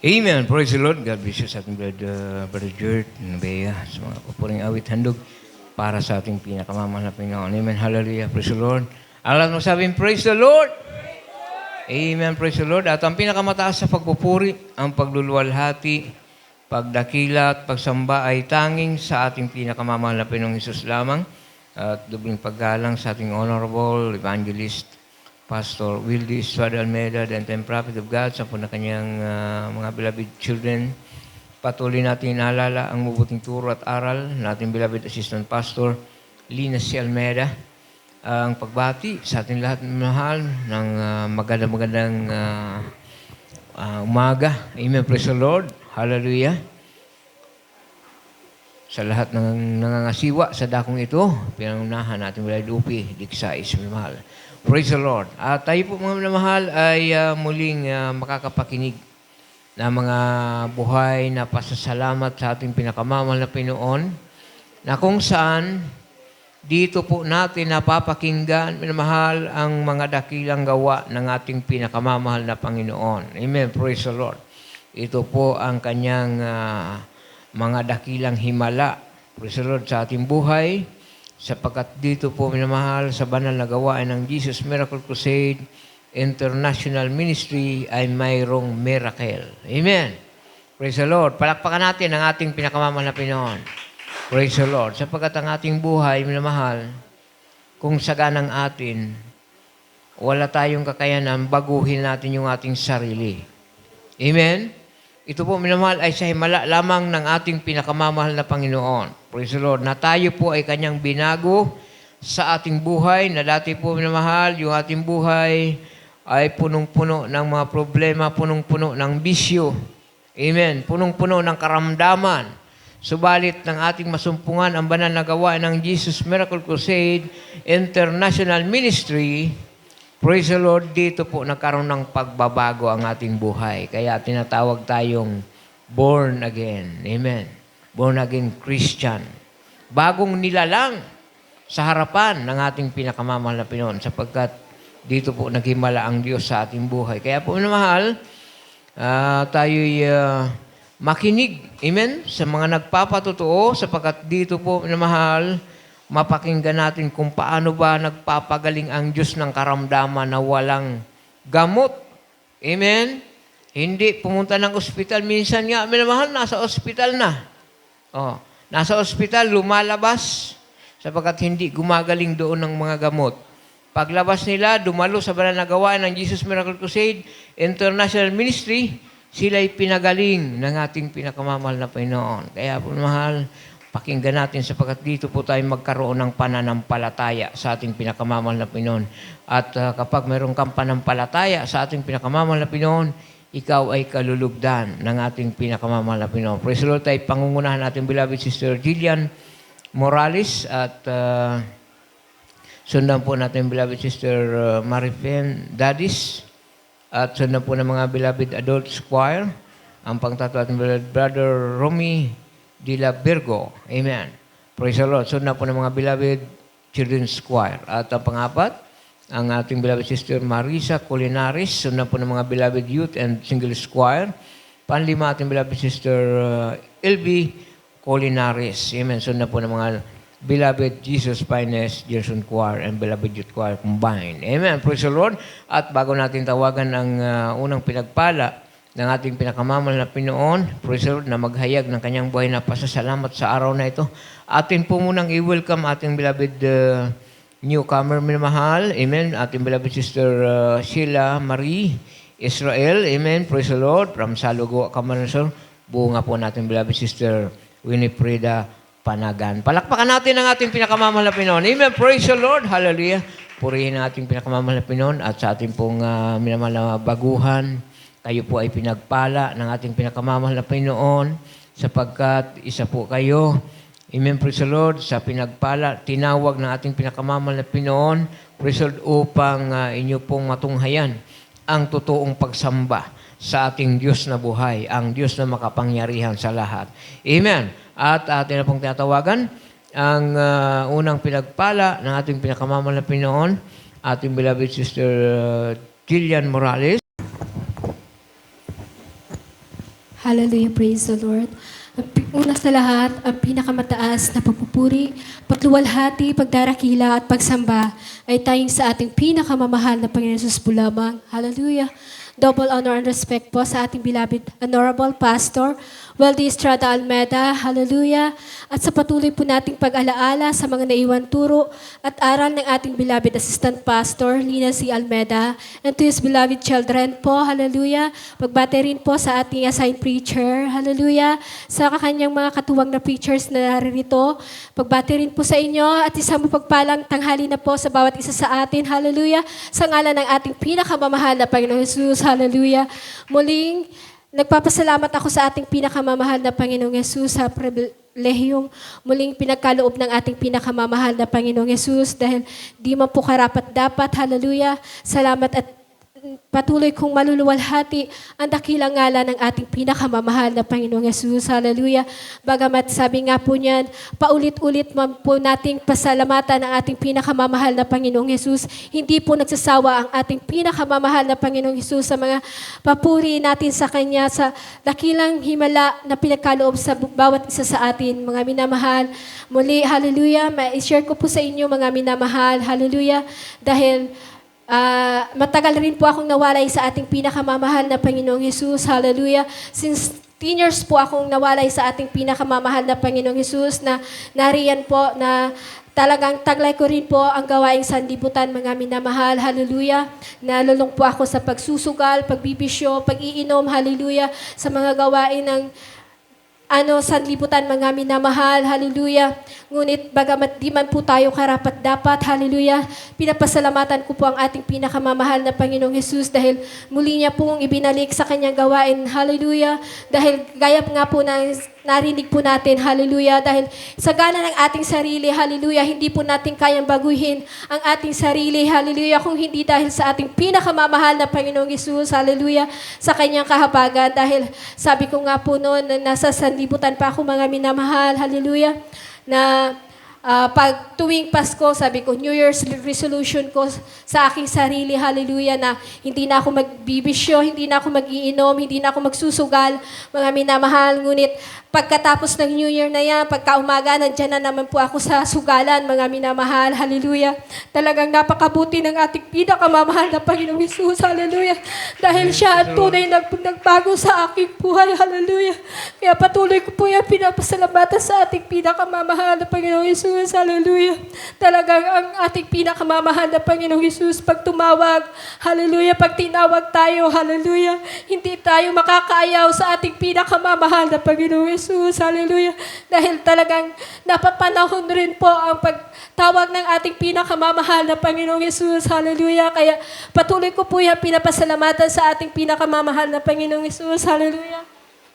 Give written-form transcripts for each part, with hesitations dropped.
Amen. Praise the Lord. God bless you sa ating Brother Jert, Bea, sa mga papuring awit handog para sa ating pinakamamahal na Panginoon. Amen. Hallelujah. Praise the Lord. Alam mo sabing, praise the Lord. Amen. Praise the Lord. At ang pinakamataas sa pagpupuri, ang pagluluwalhati, pagdakila at pagsamba ay tanging sa ating pinakamamahal na Panginoong Hesus lamang. At dubling paggalang sa ating Honorable Evangelist Pastor Wildy Estrada Almeida, the end-time prophet of God, sa po na kanyang mga beloved children. Patuloy natin inaalala ang mabuting turo at aral ng ating beloved assistant pastor, Lina C. Almeida. Ang pagbati sa ating lahat ng mahal ng magandang umaga. Amen. Praise the Lord. Hallelujah. Sa lahat ng nangangasiwa sa dakong ito, pinangunahan natin beloved Upi, Diksais, mahal. Praise the Lord. At tayo po mga minamahal ay muling makakapakinig na mga buhay na pasasalamat sa ating pinakamamahal na Panginoon na kung saan dito po natin napapakinggan, minamahal, ang mga dakilang gawa ng ating pinakamamahal na Panginoon. Amen. Praise the Lord. Ito po ang kanyang mga dakilang himala. Praise the Lord sa ating buhay. Sapagkat dito po minamahal sa banal na gawain ng Jesus Miracle Crusade International Ministry ay mayroong miracle. Amen. Praise the Lord. Palakpakan natin ang ating pinakamamahal na Panginoon. Praise the Lord. Sapagkat ang ating buhay, minamahal, kung saganang atin, wala tayong kakayanan, baguhin natin yung ating sarili. Amen. Ito po, minamahal, ay sa himala lamang ng ating pinakamamahal na Panginoon. Praise the Lord. Na tayo po ay kanyang binago sa ating buhay, na dati po, minamahal, yung ating buhay ay punong-puno ng mga problema, punong-puno ng bisyo. Amen. Punong-puno ng karamdaman. Subalit ng ating masumpungan ang banal na gawain ng Jesus Miracle Crusade International Ministry, praise the Lord, dito po nagkaroon ng pagbabago ang ating buhay. Kaya tinatawag tayong born again. Amen. Born again Christian. Bagong nilalang sa harapan ng ating pinakamamahal na Panginoon sapagkat dito po naghimala ang Diyos sa ating buhay. Kaya po minamahal, tayo'y makinig, amen, sa mga nagpapatotoo sapagkat dito po minamahal, mapakinggan natin kung paano ba nagpapagaling ang Diyos ng karamdaman na walang gamot. Amen? Hindi pumunta ng ospital. Minsan nga, minamahal, nasa ospital na. Oh, nasa ospital, lumalabas sapagkat hindi gumagaling doon ng mga gamot. Paglabas nila, dumalo sa banal na gawain ng Jesus Miracle Crusade International Ministry, sila'y pinagaling ng ating pinakamamahal na Panginoon. Kaya po, mahal, pakinggan natin sapagkat dito po tayo magkaroon ng pananampalataya sa ating pinakamamahal na Panginoon. At kapag mayroong kang panampalataya sa ating pinakamamahal na Panginoon, ikaw ay kalulugdan ng ating pinakamamahal na Panginoon. Praise the Lord, tayo pangungunahan natin beloved Sister Jillian Morales at sundan po natin beloved Sister Marifen Dadis at sundan po ng mga beloved adult choir ang pangtatlo ating beloved Brother Romy de la Virgo. Amen. Praise the Lord. Sundan po ng mga beloved children's choir. At ang pangapat, ang ating beloved Sister Marisa Colinares. Sundan po ng mga beloved youth and singles choir. Panlima, ating beloved Sister LB Colinares. Amen. Sundan po ng mga beloved Jesus Finest Gerson Choir and beloved youth choir combined. Amen. Praise the Lord. At bago natin tawagan ang unang pinagpala ng ating pinakamamahal na Panginoon, praise the Lord, na maghayag ng kanyang buhay na pasasalamat sa araw na ito. Atin po munang i-welcome ating beloved newcomer, minamahal. Amen. Ating beloved Sister Sheila Marie Israel. Amen. Praise the Lord. From Salugo, Camarines. Buo nga po natin beloved Sister Winifreda Panagan. Palakpakan natin ang ating pinakamamahal na Panginoon. Amen. Praise the Lord. Hallelujah. Purihin ang ating pinakamamahal na Panginoon at sa ating pong minamahal na baguhan. Kayo po ay pinagpala ng ating pinakamamahal na Panginoon sapagkat isa po kayo. Amen, praise the Lord. Sa pinagpala, tinawag ng ating pinakamamahal na Panginoon, praise the Lord, upang inyo pong matunghayan ang totoong pagsamba sa ating Diyos na buhay, ang Diyos na makapangyarihan sa lahat. Amen. At atin na pong tinatawagan ang unang pinagpala ng ating pinakamamahal na Panginoon, ating beloved Sister Jillian Morales. Hallelujah, praise the Lord. Una sa lahat, ang pinakamataas na pagpupuri, pagluwalhati, pagdarakila at pagsamba ay tayong sa ating pinakamamahal na Panginoon Jesus po lamang. Hallelujah. Double honor and respect po sa ating beloved Honorable Pastor Weldy Estrada Almeda. Hallelujah. At sa patuloy po nating pag-alaala sa mga naiwan turo at aral ng ating beloved Assistant Pastor Lina C. Almeda and to his beloved children po. Hallelujah. Pagbate rin po sa ating assigned preacher. Hallelujah. Sa kanyang mga katuwang na preachers na naririto. Pagbate rin po sa inyo at isang mapagpalang tanghali na po sa bawat isa sa atin. Hallelujah. Sa ngalan ng ating pinakamamahal na Panginoong Jesus. Hallelujah. Muling, nagpapasalamat ako sa ating pinakamamahal na Panginoong Jesus sa pribilehiyong muling pinagkaloob ng ating pinakamamahal na Panginoong Jesus dahil di man po karapat dapat. Hallelujah. Salamat at patuloy kong maluluwalhati ang dakilang ngalan ng ating pinakamamahal na Panginoong Jesus. Hallelujah. Bagamat sabi nga po niyan, paulit-ulit man po nating pasalamatan ang ating pinakamamahal na Panginoong Jesus. Hindi po nagsasawa ang ating pinakamamahal na Panginoong Jesus sa mga papuri natin sa Kanya sa dakilang himala na pinagkaloob sa bawat isa sa atin. Mga minamahal, muli, hallelujah, ma-share ko po sa inyo mga minamahal, hallelujah, dahil matagal rin po akong nawalay sa ating pinakamamahal na Panginoong Jesus. Hallelujah. Since 10 years po akong nawalay sa ating pinakamamahal na Panginoong Jesus na nariyan po na talagang taglay ko rin po ang gawaing sanlibutan, mga minamahal. Hallelujah. Nalulong po ako sa pagsusugal, pagbibisyo, pag-iinom. Hallelujah. Sa mga gawain ng sanlibutan, mga minamahal, hallelujah. Ngunit bagamat di man po tayo karapat dapat, hallelujah, pinapasalamatan ko po ang ating pinakamamahal na Panginoong Jesus dahil muli niya pong ibinalik sa kanyang gawain, hallelujah. Dahil gaya nga po na narinig po natin, hallelujah, dahil sa gana ng ating sarili, hallelujah, hindi po natin kayang baguhin ang ating sarili, hallelujah, kung hindi dahil sa ating pinakamamahal na Panginoong Jesus, hallelujah, sa kanyang kahabagan. Dahil sabi ko nga po noon, na nasa sanlibutan pa ako, mga minamahal, hallelujah, na pag tuwing Pasko, sabi ko, New Year's resolution ko sa aking sarili, hallelujah, na hindi na ako magbibisyo, hindi na ako mag-iinom, hindi na ako magsusugal, mga minamahal. Ngunit pagkatapos ng New Year na yan, pagkaumaga, nandyan na naman po ako sa sugalan, mga minamahal, hallelujah. Talagang napakabuti ng ating pinakamamahal na Panginoong Jesus, hallelujah. Dahil siya ang tunay na nagbago sa aking buhay, hallelujah. Kaya patuloy ko po yan pinapasalamatan sa ating pinakamamahal na Panginoong Jesus, hallelujah. Talagang ang ating pinakamamahal na Panginoong Jesus, pag tumawag, hallelujah, pag tinawag tayo, hallelujah, hindi tayo makakaayaw sa ating pinakamamahal na Panginoong Jesus, hallelujah. Dahil talagang napapanahon rin po ang pagtawag ng ating pinakamamahal na Panginoong Jesus, hallelujah. Kaya patuloy ko po yan pinapasalamatan sa ating pinakamamahal na Panginoong Jesus, hallelujah.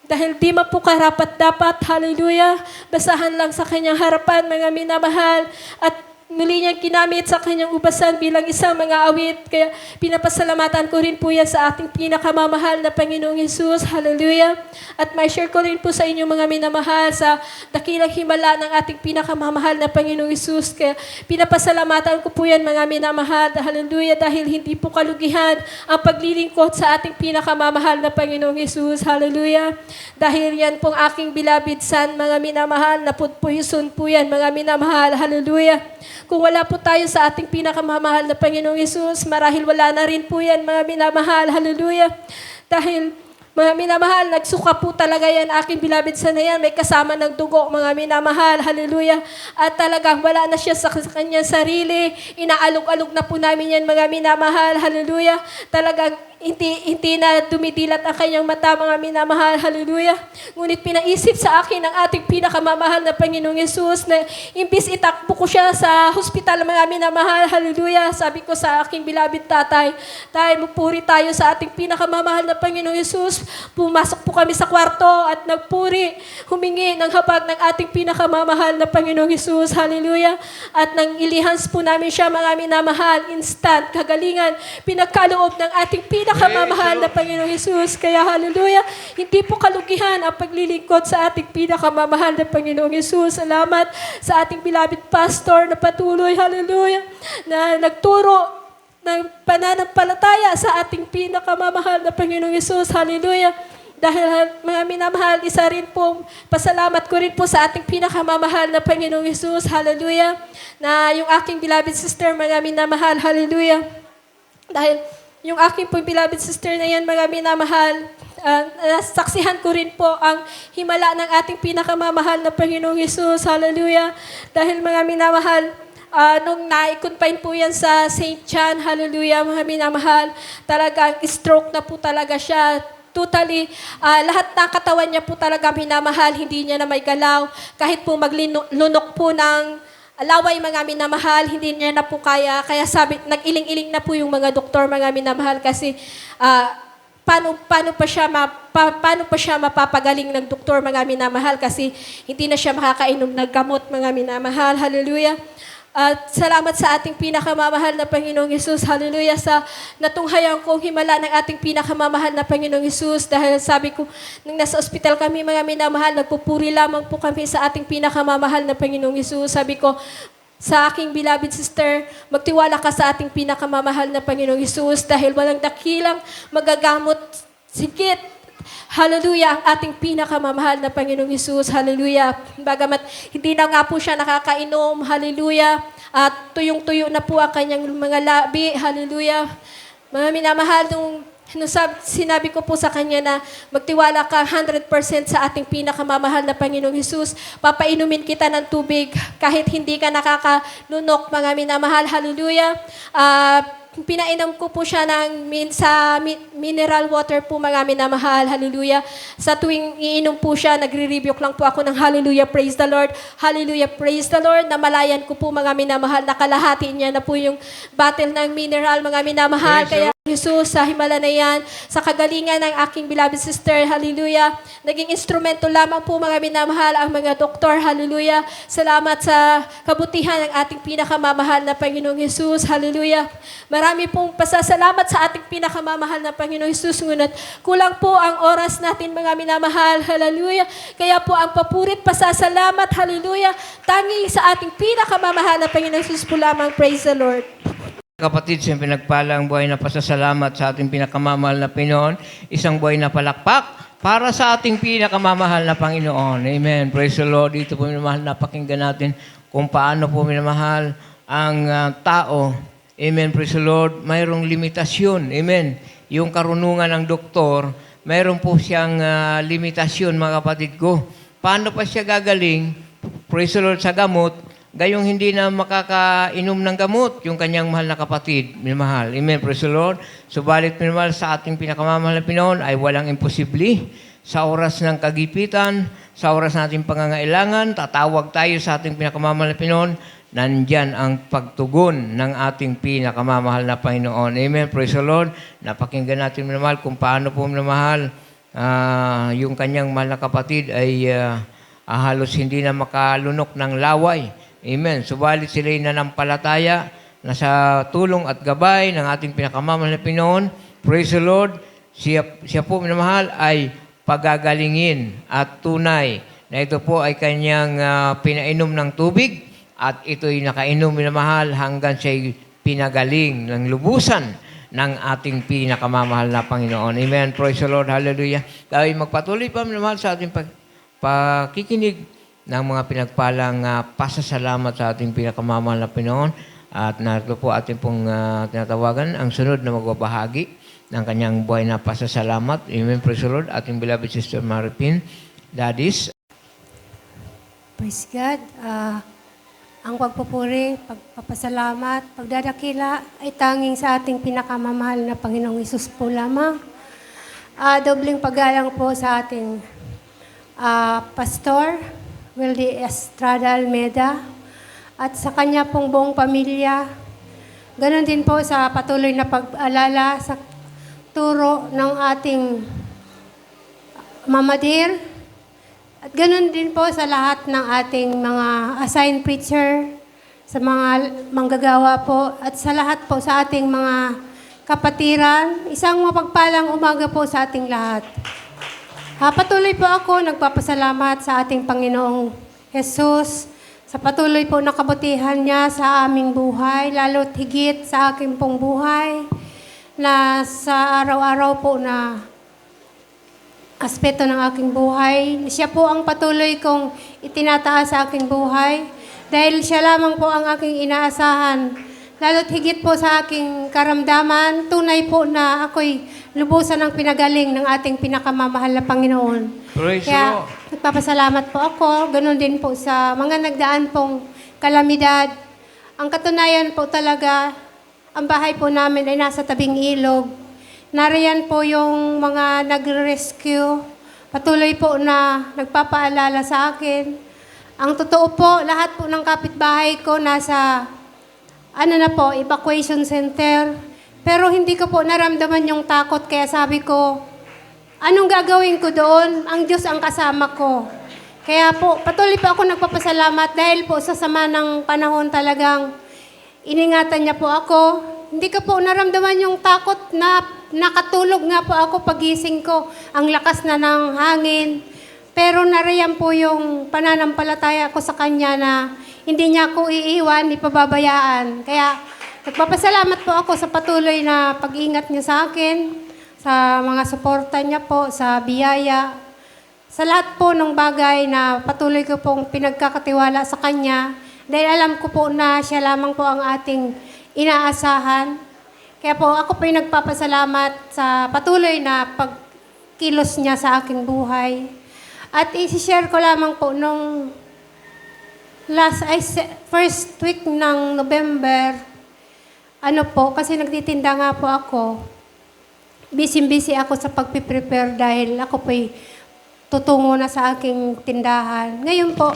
Dahil di man po karapat dapat, hallelujah, basahan lang sa kanyang harapan, mga minamahal, at muli niyang kinamit sa kanyang ubasan bilang isang mga awit. Kaya pinapasalamatan ko rin po yan sa ating pinakamamahal na Panginoong Jesus, hallelujah. At may share ko rin po sa inyo, mga minamahal, sa dakilang himala ng ating pinakamamahal na Panginoong Jesus. Kaya pinapasalamatan ko po yan, mga minamahal, hallelujah, dahil hindi po kalugihan ang paglilingkod sa ating pinakamamahal na Panginoong Jesus, hallelujah. Dahil yan pong aking beloved son, mga minamahal, napudpuyuson po yan, mga minamahal, hallelujah. Kung wala po tayo sa ating pinakamamahal na Panginoong Jesus, marahil wala na rin po yan, mga minamahal, hallelujah. Dahil, mga minamahal, nagsuka po talaga yan, aking beloved son na yan, may kasama ng dugo, mga minamahal, hallelujah. At talagang wala na siya sa kanyang sarili, inaalog-alog na po namin yan, mga minamahal, hallelujah. Talagang hindi na dumidilat ang kanyang mata, mga minamahal, hallelujah. Ngunit pinaisip sa akin ng ating pinakamamahal na Panginoong Jesus na imbis itakbo ko siya sa hospital, mga minamahal, hallelujah. Sabi ko sa aking beloved tatay, magpuri tayo sa ating pinakamamahal na Panginoong Jesus. Pumasok po kami sa kwarto at nagpuri, humingi ng habag ng ating pinakamamahal na Panginoong Jesus, hallelujah. At nang ilihans po namin siya, mga minamahal, instant, kagalingan, pinagkaloob ng ating pinakamamahal na Panginoong Jesus. Kaya hallelujah, hindi po kalugihan ang paglilingkod sa ating pinakamamahal na Panginoong Jesus. Salamat sa ating beloved pastor na patuloy, hallelujah, na nagturo ng pananampalataya sa ating pinakamamahal na Panginoong Jesus. Hallelujah. Dahil mga minamahal, isa rin po, pasalamat ko rin po sa ating pinakamamahal na Panginoong Hesus, hallelujah, na yung aking beloved sister, mga minamahal, hallelujah. Dahil yung aking po beloved sister na yan, mga minamahal, nasaksihan ko rin po ang himala ng ating pinakamamahal na Panginoong Hesus, hallelujah. Dahil mga minamahal, nung na-confine po yan sa St. John, hallelujah, mga minamahal, talagang stroke na po talaga siya. Totally, lahat ng katawan niya po talaga minamahal, hindi niya na may galaw. Kahit po maglunok po ng laway, mga minamahal, hindi niya na po kaya. Kaya sabi, nag-iling-iling na po yung mga doktor, mga minamahal, kasi paano pa siya mapapagaling ng doktor, mga minamahal, kasi hindi na siya makakainom ng gamot, mga minamahal, hallelujah. At salamat sa ating pinakamamahal na Panginoong Hesus. Hallelujah, sa natunghayan kong himala ng ating pinakamamahal na Panginoong Hesus. Dahil sabi ko, nung nasa ospital kami, mga minamahal, nagpupuri lamang po kami sa ating pinakamamahal na Panginoong Hesus. Sabi ko, sa aking beloved sister, magtiwala ka sa ating pinakamamahal na Panginoong Hesus dahil walang dakilang magagamot sikit. Hallelujah, ang ating pinakamamahal na Panginoong Hesus. Hallelujah. Bagamat hindi na nga po siya nakakainom. Hallelujah. At tuyong-tuyo na po ang kanyang mga labi. Hallelujah. Mga minamahal, nung sinabi ko po sa kanya na magtiwala ka 100% sa ating pinakamamahal na Panginoong Hesus. Papainumin kita ng tubig kahit hindi ka nakakalunok, mga minamahal. Hallelujah. Pinainom ko po siya ng mineral water po, mga minamahal. Hallelujah. Sa tuwing iinom po siya, nagre-rebuke lang po ako ng hallelujah, praise the Lord. Hallelujah, praise the Lord. Namalayan ko po, mga minamahal, nakalahati niya na po yung battle ng mineral, mga minamahal. Kaya Jesus, sa himala na yan, sa kagalingan ng aking beloved sister, hallelujah. Naging instrumento lamang po, mga minamahal, ang mga doktor, hallelujah. Salamat sa kabutihan ng ating pinakamamahal na Panginoong Jesus, hallelujah. Marami pong pasasalamat sa ating pinakamamahal na Panginoong Jesus, ngunit kulang po ang oras natin, mga minamahal, hallelujah. Kaya po ang papurit pasasalamat, hallelujah, tangi sa ating pinakamamahal na Panginoong Jesus po lamang, praise the Lord. Kapatid, siyempre nagpalang buhay na pasasalamat sa ating pinakamamahal na Panginoon. Isang buhay na palakpak para sa ating pinakamamahal na Panginoon. Amen. Praise the Lord. Dito po minamahal, napakinggan natin kung paano po minamahal ang tao. Amen. Praise the Lord. Mayroong limitasyon. Amen. Yung karunungan ng doktor, mayroon po siyang limitasyon, mga kapatid ko. Paano pa siya gagaling? Praise the Lord, sa gamot, gayong hindi na makakainom ng gamot yung kanyang mahal na kapatid, minamahal. Amen, praise the Lord. Subalit, minamahal, sa ating pinakamamahal na Pinoon ay walang imposible. Sa oras ng kagipitan, sa oras nating pangangailangan, tatawag tayo sa ating pinakamamahal na Pinoon, nandyan ang pagtugon ng ating pinakamamahal na Panginoon. Amen, praise the Lord. Napakinggan natin, minamahal, kung paano po, minamahal, yung kanyang mahal na kapatid ay halos hindi na makalunok ng laway. Amen. Subalit sila'y nanampalataya na sa tulong at gabay ng ating pinakamamahal na Pinoon. Praise the Lord. Siya po, minamahal, ay pagagalingin at tunay na ito po ay kanyang pinainom ng tubig at ito'y nakainom, minamahal, hanggang siya'y pinagaling ng lubusan ng ating pinakamamahal na Panginoon. Amen. Praise the Lord. Hallelujah. Tayo magpatuloy pa, minamahal, sa ating pakikinig ng mga pinagpalang pasasalamat sa ating pinakamamahal na Pinoon. At narito po ating pong tinatawagan ang sunod na magbabahagi ng kanyang buhay na pasasalamat. Amen. Praise the Lord. Ating beloved Sister Maripin Dadis. Praise God. Ang pagpupuri, pagpapasalamat, pagdadakila ay tanging sa ating pinakamamahal na Panginoong Hesus po lamang. Dobling paggalang po sa ating pastor, Wildy Estrada Almeda, at sa kanya pong buong pamilya. Ganon din po sa patuloy na pag-alala sa turo ng ating Mama Dear. At ganon din po sa lahat ng ating mga assigned preacher, sa mga manggagawa po, at sa lahat po sa ating mga kapatiran. Isang mapagpalang umaga po sa ating lahat. Patuloy po ako nagpapasalamat sa ating Panginoong Jesus sa patuloy po na kabutihan niya sa aming buhay, lalo't higit sa aking pong buhay, na sa araw-araw po na aspeto ng aking buhay. Siya po ang patuloy kong itinataas sa aking buhay. Dahil siya lamang po ang aking inaasahan. Lalo't higit po sa aking karamdaman, tunay po na ako'y lubusan ng pinagaling ng ating pinakamamahal na Panginoon. Praise the Kaya Lord. nagpapasalamat po ako, ganun din po sa mga nagdaan pong kalamidad. Ang katunayan po talaga, ang bahay po namin ay nasa tabing ilog. Nariyan po yung mga nagre-rescue. Patuloy po na nagpapaalala sa akin. Ang totoo po, lahat po ng kapitbahay ko nasa evacuation center. Pero hindi ko po naramdaman yung takot, kaya sabi ko, anong gagawin ko doon? Ang Diyos ang kasama ko. Kaya po, patuloy po ako nagpapasalamat dahil po sa sama ng panahon talagang iningatan niya po ako. Hindi ko po naramdaman yung takot na nakatulog nga po ako pagising ko. Ang lakas na ng hangin. Pero nariyan po yung pananampalataya ko sa Kanya na hindi niya ako iiwan, ipababayaan. Kaya nagpapasalamat po ako sa patuloy na pag-ingat niya sa akin, sa mga suporta niya po, sa biyaya, sa lahat po ng bagay na patuloy ko pong pinagkakatiwala sa Kanya. Dahil alam ko po na siya lamang po ang ating inaasahan. Kaya po ako po yung nagpapasalamat sa patuloy na pagkilos niya sa aking buhay. At isi-share ko lamang po nung first week ng November, kasi nagtitinda nga po ako. Busy ako sa pagpiprepare dahil ako po'y tutungo na sa aking tindahan. Ngayon po,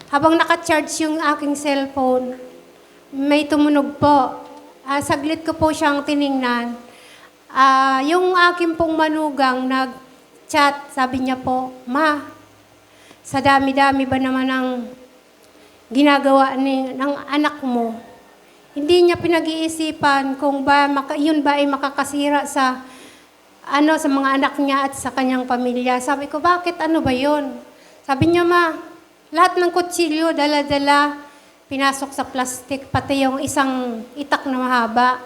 habang naka-charge yung aking cellphone, may tumunog po. Saglit ko po siyang tiningnan. Yung aking pong manugang nag-chat, sabi niya po, "Ma, sa dami-dami ba naman ang ginagawa ng anak mo? Hindi niya pinag-iisipan kung yun ba ay makakasira sa mga anak niya at sa kanyang pamilya." Sabi ko, "Bakit? Ano ba yun?" Sabi niya, "Ma, lahat ng kutsilyo, dala-dala, pinasok sa plastic, pati yung isang itak na mahaba."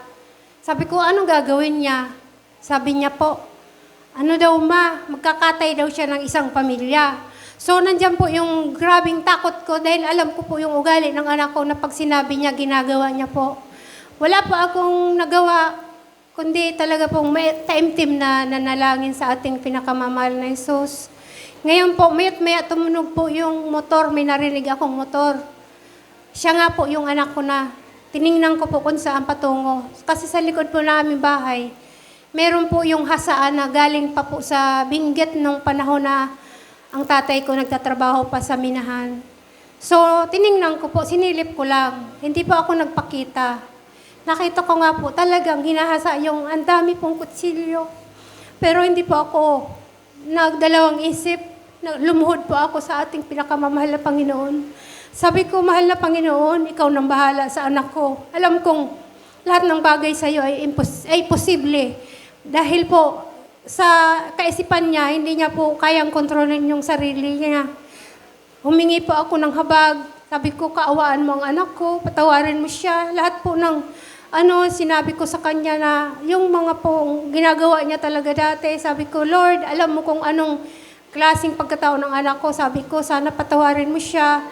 Sabi ko, "Anong gagawin niya?" Sabi niya po, "Ma, magkakatay daw siya ng isang pamilya." So, nandiyan po yung grabing takot ko dahil alam ko po yung ugali ng anak ko na pag sinabi niya, ginagawa niya po. Wala pa akong nagawa, kundi talaga pong may taimtim na nanalangin sa ating pinakamamahal na Jesus. Ngayon po, mayat-maya tumunog po yung motor, may narinig akong motor. Siya nga po yung anak ko na tiningnan ko po kung saan patungo. Kasi sa likod po namin bahay, meron po yung hasaan na galing pa po sa Benguet nung panahon na ang tatay ko nagtatrabaho pa sa minahan. So, tiningnan ko po, sinilip ko lang. Hindi po ako nagpakita. Nakita ko nga po, talagang hinahasa yung ang dami pong kutsilyo. Pero hindi po ako nagdalawang isip. Lumuhod po ako sa ating pinakamamahal na Panginoon. Sabi ko, "Mahal na Panginoon, ikaw nang bahala sa anak ko. Alam kong lahat ng bagay sa iyo ay posible." Dahil po, sa kaisipan niya, hindi niya po kayang kontrolin yung sarili niya. Humingi po ako ng habag. Sabi ko, "Kaawaan mo ang anak ko, patawarin mo siya." Lahat po ng sinabi ko sa kanya na yung mga pong ginagawa niya talaga dati. Sabi ko, "Lord, alam mo kung anong klaseng pagkatao ng anak ko." Sabi ko, "Sana patawarin mo siya.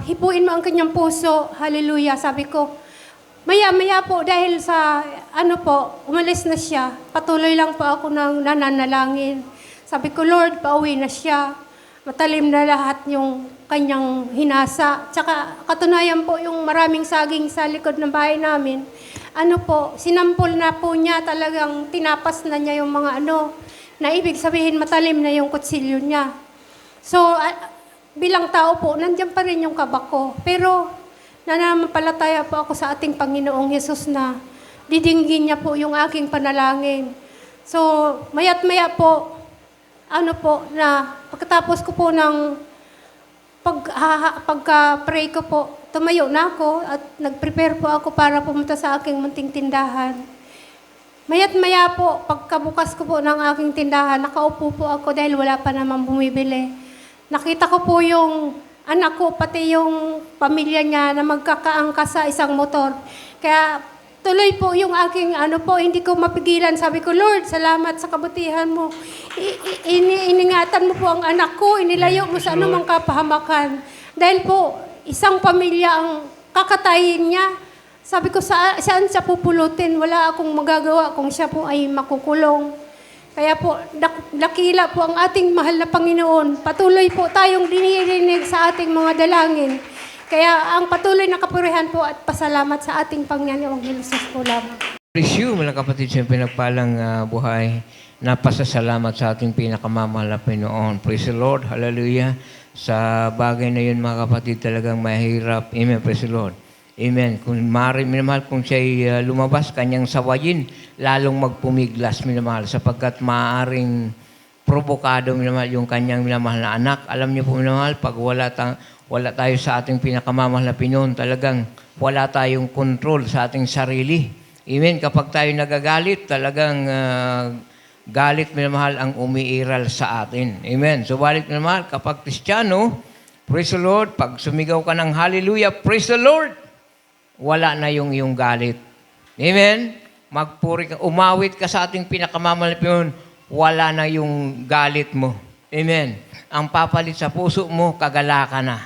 Hipuin mo ang kanyang puso." Hallelujah. Sabi ko, maya-maya po, dahil sa umalis na siya, patuloy lang po ako nang nananalangin. Sabi ko, "Lord, pauwi na siya. Matalim na lahat yung kanyang hinasa." Tsaka katunayan po yung maraming saging sa likod ng bahay namin. Sinampol na po niya, talagang tinapas na niya yung mga na ibig sabihin matalim na yung kutsilyo niya. So, bilang tao po, nandiyan pa rin yung kaba ko. Pero, nananampalataya po ako sa ating Panginoong Hesus na didinggin niya po yung aking panalangin. So, mayat-maya po, na pagkatapos ko po ng pagka-pray ko po, tumayo na ako at nag-prepare po ako para pumunta sa aking munting tindahan. Mayat-maya po, pagkabukas ko po ng aking tindahan, nakaupo po ako dahil wala pa namang bumibili. Nakita ko po yung anak ko, pati yung pamilya niya na magkakaangkas sa isang motor. Kaya tuloy po yung aking hindi ko mapigilan. Sabi ko, Lord, salamat sa kabutihan mo. Iningatan mo po ang anak ko, inilayo mo sa anumang kapahamakan. Dahil po, isang pamilya ang kakatayin niya. Sabi ko, saan siya pupulutin? Wala akong magagawa kung siya po ay makukulong. Kaya po, dakila po ang ating mahal na Panginoon. Patuloy po tayong dinirinig sa ating mga dalangin. Kaya ang patuloy na kapurihan po at pasalamat sa ating Panginoong Hesus po lamang. Bless you, mga kapatid, sa pinagpalang buhay. Napasasalamat sa ating pinakamamahal na Panginoon. Praise the Lord. Hallelujah. Sa bagay na yun, mga kapatid, talagang mahirap. Amen. Praise the Lord. Amen. Kung minamahal, kung siya'y lumabas, kanyang sawayin, lalong magpumiglas, minamahal, sapagkat maaaring provokado, minamahal, yung kanyang minamahal na anak. Alam niyo po, minamahal, pag wala tayo sa ating pinakamamahal na Panginoon, talagang wala tayong control sa ating sarili. Amen. Kapag tayo nagagalit, talagang galit, minamahal, ang umiiral sa atin. Amen. So, balik, minamahal, kapag Kristiyano, praise the Lord, pag sumigaw ka ng hallelujah, praise the Lord, wala na yung galit. Amen. Magpuri ka, umawit ka sa ating pinakamamahal na Panginoon, wala na yung galit mo. Amen. Ang papalit sa puso mo, kagalakan na.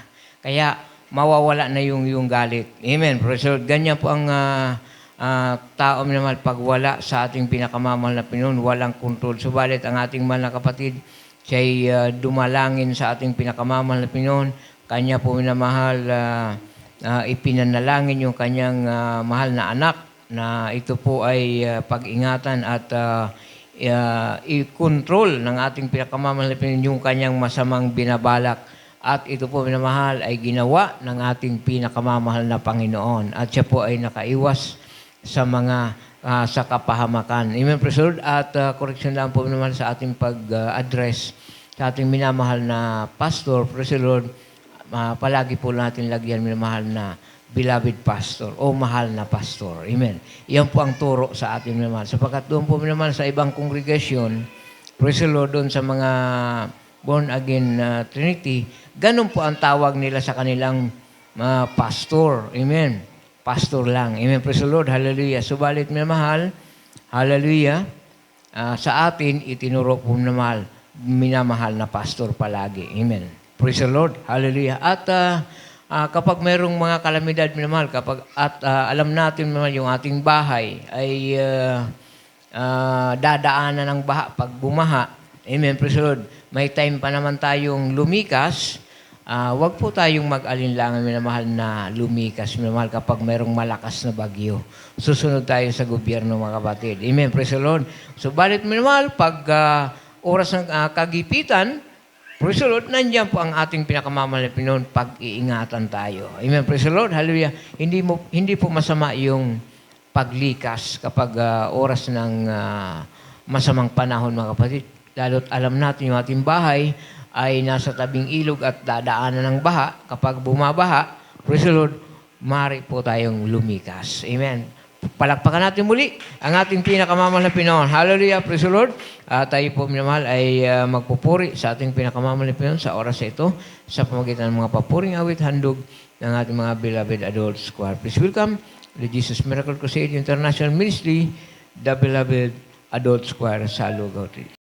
Kaya mawawala na yung galit. Amen. So, ganyan po ang tao naman pag wala sa ating pinakamamahal na Panginoon, walang kontrol. Subalit ang ating mahal na kapatid, siya'y dumalangin sa ating pinakamamahal na Panginoon. Kanya po minamahal, ipinanalangin yung kanyang mahal na anak na ito po ay pag-ingatan at i-control ng ating pinakamamahal na Panginoon yung kanyang masamang binabalak. At ito po, minamahal, ay ginawa ng ating pinakamamahal na Panginoon. At siya po ay nakaiwas sa mga sa kapahamakan. Amen, praise the Lord. At correction lang po, minamahal, sa ating pag-address sa ating minamahal na pastor, praise the Lord, palagi po natin lagyan, minamahal na beloved pastor o mahal na pastor. Amen. Yan po ang turo sa ating minamahal. Sapagkat doon po, minamahal, sa ibang kongregasyon, praise the Lord, doon sa mga born-again Trinity, ganun po ang tawag nila sa kanilang pastor. Amen. Pastor lang. Amen. Praise the Lord. Hallelujah. Subalit, minamahal, hallelujah, sa atin, itinuro po minamahal na pastor palagi. Amen. Praise the Lord. Hallelujah. At kapag mayroong mga kalamidad, minamahal, alam natin naman yung ating bahay ay dadaanan ng baha pag bumaha. Amen. Praise the Lord. May time pa naman tayong lumikas. Wag po tayong mag-alinlangan, minamahal, na lumikas, minamahal, kapag mayroong malakas na bagyo. Susunod tayo sa gobyerno, mga kapatid. Amen. Praise the Lord. So, balit, minamahal, pag oras ng kagipitan, praise the Lord, nandiyan po ang ating pinakamamahal na Panginoon, pag-iingatan tayo. Amen. Praise the Lord. Hallelujah. Hindi po masama yung paglikas kapag oras ng masamang panahon, mga kapatid. Lalo't alam natin yung ating bahay ay nasa tabing ilog at dadaanan ng baha. Kapag bumabaha, praise the Lord, maaari po tayong lumikas. Amen. Palakpakan natin muli ang ating pinakamamahal na Panginoon. Hallelujah, praise the Lord. Tayo po, minamahal, ay magpupuri sa ating pinakamamahal na Panginoon sa oras ito sa pamagitan ng mga papuring awit handog ng ating mga beloved adult choir. Please welcome the Jesus Miracle Crusade International Ministry, the beloved adult choir sa Lugaw.